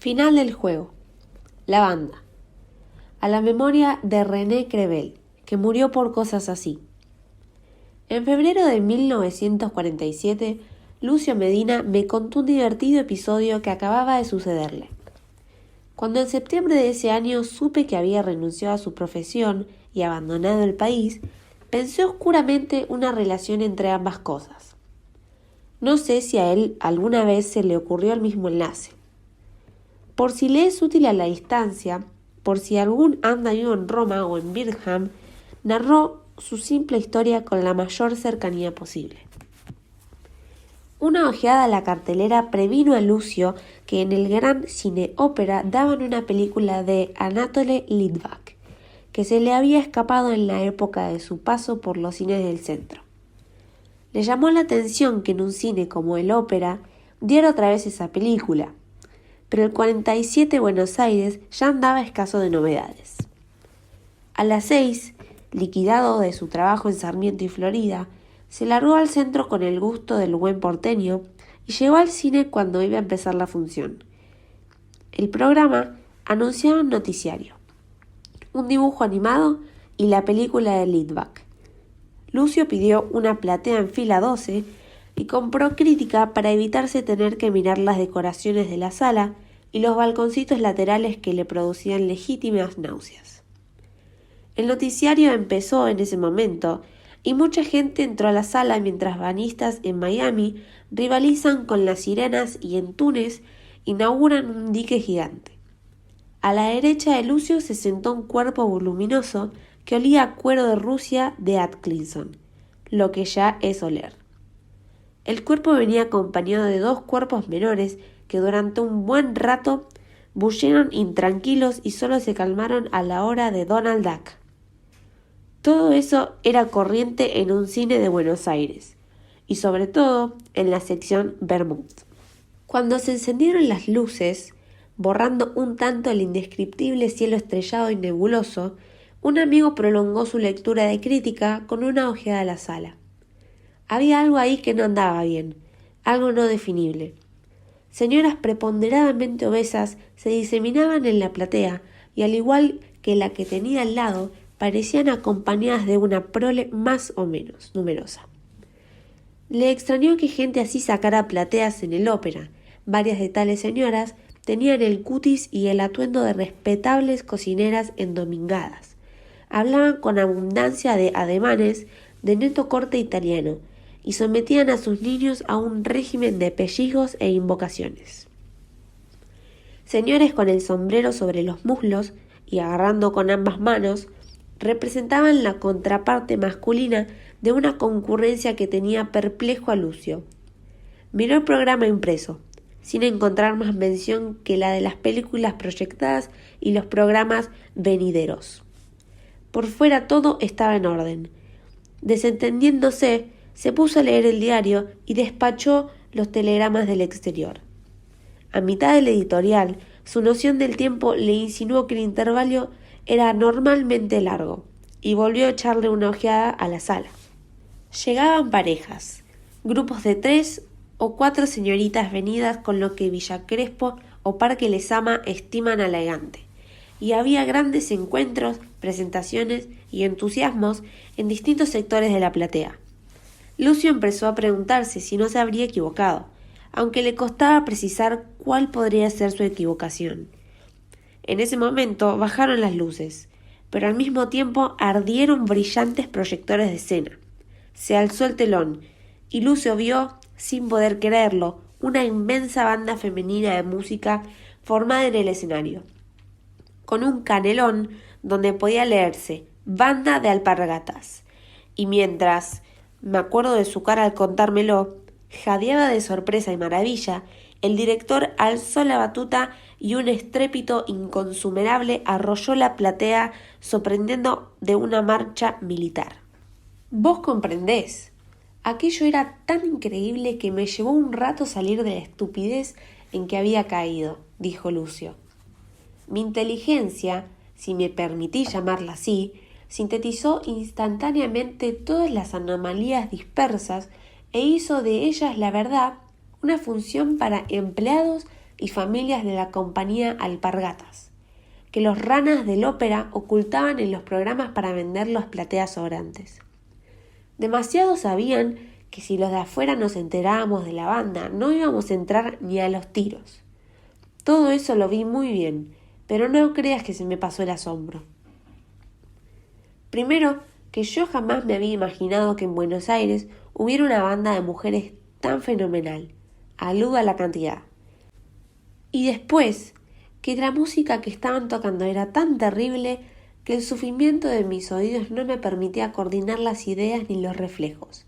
Final del juego. La banda. A la memoria de René Crevel, que murió por cosas así. En febrero de 1947, Lucio Medina me contó un divertido episodio que acababa de sucederle. Cuando en septiembre de ese año supe que había renunciado a su profesión y abandonado el país, pensé oscuramente una relación entre ambas cosas. No sé si a él alguna vez se le ocurrió el mismo enlace. Por si le es útil a la distancia, por si algún anda vivo en Roma o en Birmingham, narró su simple historia con la mayor cercanía posible. Una ojeada a la cartelera previno a Lucio que en el Gran Cine Ópera daban una película de Anatole Litvak, que se le había escapado en la época de su paso por los cines del centro. Le llamó la atención que en un cine como el Ópera diera otra vez esa película, pero el 47 Buenos Aires ya andaba escaso de novedades. A las 6, liquidado de su trabajo en Sarmiento y Florida, se largó al centro con el gusto del buen porteño y llegó al cine cuando iba a empezar la función. El programa anunciaba un noticiario, un dibujo animado y la película de Litvak. Lucio pidió una platea en fila 12 y compró crítica para evitarse tener que mirar las decoraciones de la sala y los balconcitos laterales que le producían legítimas náuseas. El noticiario empezó en ese momento y mucha gente entró a la sala mientras bañistas en Miami rivalizan con las sirenas y en Túnez inauguran un dique gigante. A la derecha de Lucio se sentó un cuerpo voluminoso que olía a cuero de Rusia de Atkinson, lo que ya es oler. El cuerpo venía acompañado de dos cuerpos menores que durante un buen rato bullieron intranquilos y solo se calmaron a la hora de Donald Duck. Todo eso era corriente en un cine de Buenos Aires, y sobre todo en la sección Vermont. Cuando se encendieron las luces, borrando un tanto el indescriptible cielo estrellado y nebuloso, un amigo prolongó su lectura de crítica con una ojeada a la sala. Había algo ahí que no andaba bien, algo no definible. Señoras preponderadamente obesas se diseminaban en la platea y al igual que la que tenía al lado, parecían acompañadas de una prole más o menos numerosa. Le extrañó que gente así sacara plateas en el Ópera. Varias de tales señoras tenían el cutis y el atuendo de respetables cocineras endomingadas. Hablaban con abundancia de ademanes de neto corte italiano y sometían a sus niños a un régimen de pellizcos e invocaciones. Señores con el sombrero sobre los muslos y agarrando con ambas manos, representaban la contraparte masculina de una concurrencia que tenía perplejo a Lucio. Miró el programa impreso, sin encontrar más mención que la de las películas proyectadas y los programas venideros. Por fuera todo estaba en orden. Desentendiéndose, se puso a leer el diario y despachó los telegramas del exterior. A mitad del editorial, su noción del tiempo le insinuó que el intervalo era anormalmente largo, y volvió a echarle una ojeada a la sala. Llegaban parejas, grupos de 3 o 4 señoritas venidas con lo que Villa Crespo o Parque Lezama estiman elegante, y había grandes encuentros, presentaciones y entusiasmos en distintos sectores de la platea. Lucio empezó a preguntarse si no se habría equivocado, aunque le costaba precisar cuál podría ser su equivocación. En ese momento bajaron las luces, pero al mismo tiempo ardieron brillantes proyectores de escena. Se alzó el telón, y Lucio vio, sin poder creerlo, una inmensa banda femenina de música formada en el escenario, con un canelón donde podía leerse «Banda de Alpargatas», y mientras, me acuerdo de su cara al contármelo, jadeaba de sorpresa y maravilla, el director alzó la batuta y un estrépito inconsumerable arrolló la platea sorprendiendo de una marcha militar. Vos comprendés. Aquello era tan increíble que me llevó un rato salir de la estupidez en que había caído, dijo Lucio. Mi inteligencia, si me permití llamarla así, sintetizó instantáneamente todas las anomalías dispersas e hizo de ellas, la verdad, una función para empleados y familias de la compañía Alpargatas, que los ranas del ópera ocultaban en los programas para vender las plateas sobrantes. Demasiado sabían que si los de afuera nos enterábamos de la banda, no íbamos a entrar ni a los tiros. Todo eso lo vi muy bien, pero no creas que se me pasó el asombro. Primero, que yo jamás me había imaginado que en Buenos Aires hubiera una banda de mujeres tan fenomenal. Aludo a la cantidad. Y después, que la música que estaban tocando era tan terrible que el sufrimiento de mis oídos no me permitía coordinar las ideas ni los reflejos.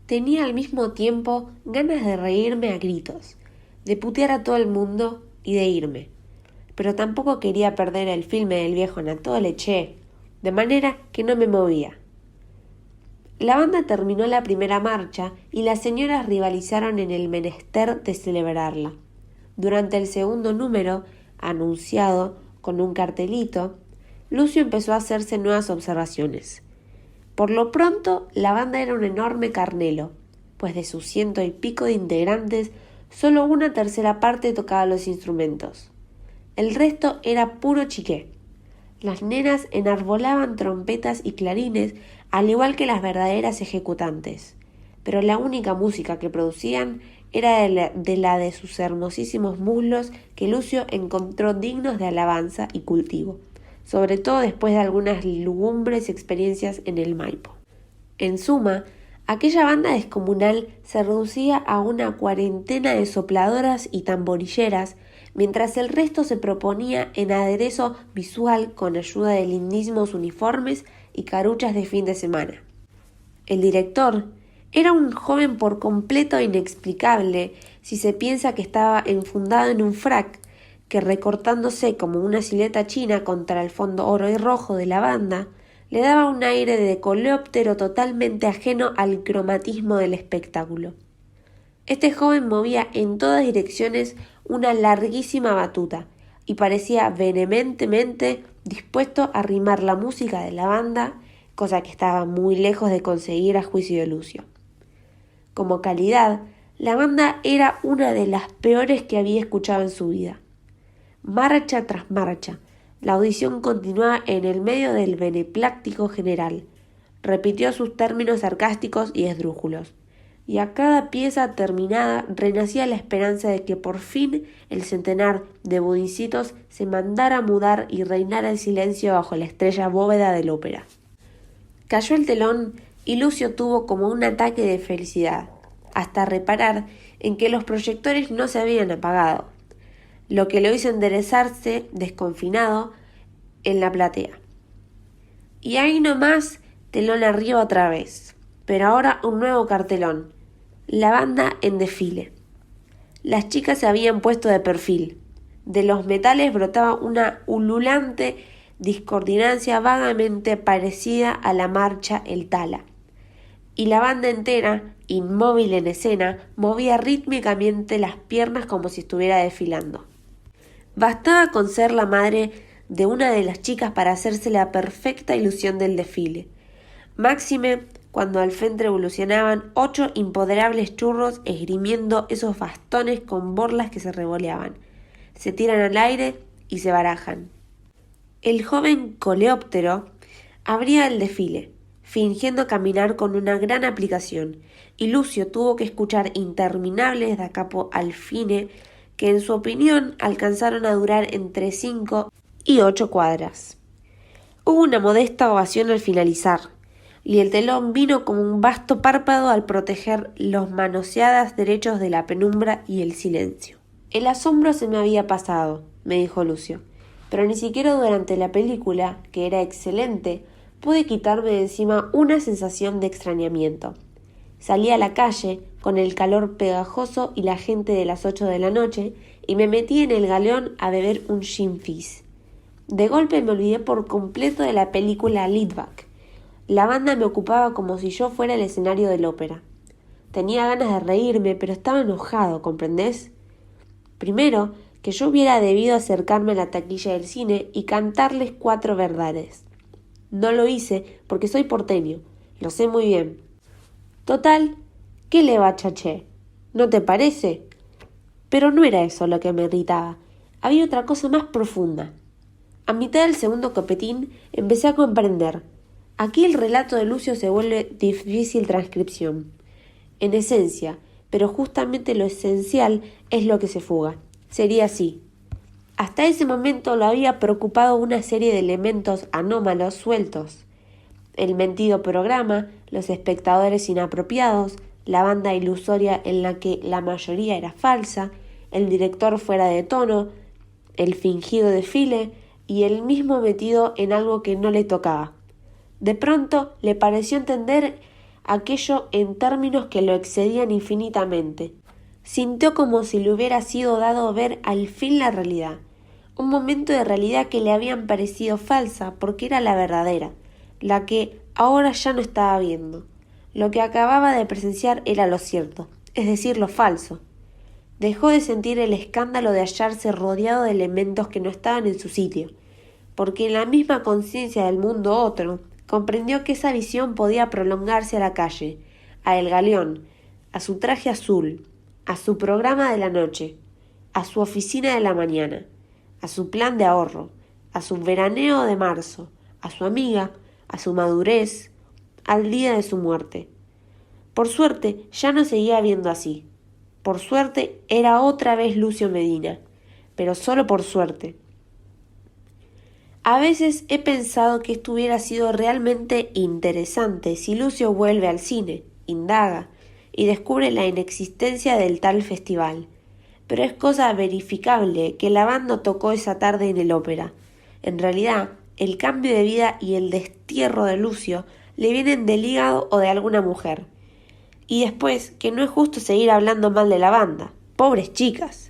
Tenía al mismo tiempo ganas de reírme a gritos, de putear a todo el mundo y de irme. Pero tampoco quería perder el filme del viejo Anatole, de manera que no me movía. La banda terminó la primera marcha y las señoras rivalizaron en el menester de celebrarla. Durante el segundo número, anunciado con un cartelito, Lucio empezó a hacerse nuevas observaciones. Por lo pronto, la banda era un enorme carnelo, pues de sus 100 y pico de integrantes, solo una tercera parte tocaba los instrumentos. El resto era puro chiqué. Las nenas enarbolaban trompetas y clarines, al igual que las verdaderas ejecutantes, pero la única música que producían era de la de sus hermosísimos muslos que Lucio encontró dignos de alabanza y cultivo, sobre todo después de algunas lúgubres experiencias en el Maipo. En suma, aquella banda descomunal se reducía a una cuarentena de sopladoras y tamborilleras, mientras el resto se proponía en aderezo visual con ayuda de lindísimos uniformes y caruchas de fin de semana. El director era un joven por completo inexplicable si se piensa que estaba enfundado en un frac que, recortándose como una silueta china contra el fondo oro y rojo de la banda, le daba un aire de coleóptero totalmente ajeno al cromatismo del espectáculo. Este joven movía en todas direcciones una larguísima batuta y parecía vehementemente dispuesto a rimar la música de la banda, cosa que estaba muy lejos de conseguir a juicio de Lucio. Como calidad, la banda era una de las peores que había escuchado en su vida. Marcha tras marcha, la audición continuaba en el medio del benepláctico general. Repitió sus términos sarcásticos y esdrújulos, y a cada pieza terminada renacía la esperanza de que por fin el centenar de budincitos se mandara a mudar y reinara el silencio bajo la estrella bóveda del ópera. Cayó el telón y Lucio tuvo como un ataque de felicidad, hasta reparar en que los proyectores no se habían apagado, lo que lo hizo enderezarse, desconfinado, en la platea. Y ahí nomás, telón arriba otra vez, pero ahora un nuevo cartelón, la banda en desfile. Las chicas se habían puesto de perfil. De los metales brotaba una ululante discordancia vagamente parecida a la marcha El Tala. Y la banda entera, inmóvil en escena, movía rítmicamente las piernas como si estuviera desfilando. Bastaba con ser la madre de una de las chicas para hacerse la perfecta ilusión del desfile. Máxime cuando al frente evolucionaban 8 impoderables churros esgrimiendo esos bastones con borlas que se revoleaban, se tiran al aire y se barajan. El joven coleóptero abría el desfile, fingiendo caminar con una gran aplicación, y Lucio tuvo que escuchar interminables da capo al fine que en su opinión alcanzaron a durar entre 5 y 8 cuadras. Hubo una modesta ovación al finalizar, y el telón vino como un vasto párpado al proteger los manoseados derechos de la penumbra y el silencio. El asombro se me había pasado, me dijo Lucio, pero ni siquiera durante la película, que era excelente, pude quitarme de encima una sensación de extrañamiento. Salí a la calle, con el calor pegajoso y la gente de las 8 de la noche, y me metí en el galeón a beber un gin fizz. De golpe me olvidé por completo de la película Liedbach. La banda me ocupaba como si yo fuera el escenario del ópera. Tenía ganas de reírme, pero estaba enojado, ¿comprendés? Primero, que yo hubiera debido acercarme a la taquilla del cine y cantarles 4 verdades. No lo hice porque soy porteño, lo sé muy bien. Total, ¿qué le va, chaché? ¿No te parece? Pero no era eso lo que me irritaba. Había otra cosa más profunda. A mitad del segundo copetín empecé a comprender. Aquí el relato de Lucio se vuelve difícil transcripción. En esencia, pero justamente lo esencial es lo que se fuga. Sería así. Hasta ese momento lo había preocupado una serie de elementos anómalos sueltos. El mentido programa, los espectadores inapropiados, la banda ilusoria en la que la mayoría era falsa, el director fuera de tono, el fingido desfile y él mismo metido en algo que no le tocaba. De pronto le pareció entender aquello en términos que lo excedían infinitamente. Sintió como si le hubiera sido dado ver al fin la realidad, un momento de realidad que le habían parecido falsa porque era la verdadera, la que ahora ya no estaba viendo. Lo que acababa de presenciar era lo cierto, es decir, lo falso. Dejó de sentir el escándalo de hallarse rodeado de elementos que no estaban en su sitio, porque en la misma conciencia del mundo otro, comprendió que esa visión podía prolongarse a la calle, a El Galeón, a su traje azul, a su programa de la noche, a su oficina de la mañana, a su plan de ahorro, a su veraneo de marzo, a su amiga, a su madurez, al día de su muerte. Por suerte ya no seguía viendo así. Por suerte era otra vez Lucio Medina, pero solo por suerte. A veces he pensado que esto hubiera sido realmente interesante si Lucio vuelve al cine, indaga y descubre la inexistencia del tal festival. Pero es cosa verificable que la banda tocó esa tarde en el ópera. En realidad, el cambio de vida y el destierro de Lucio le vienen del hígado o de alguna mujer. Y después, que no es justo seguir hablando mal de la banda. Pobres chicas.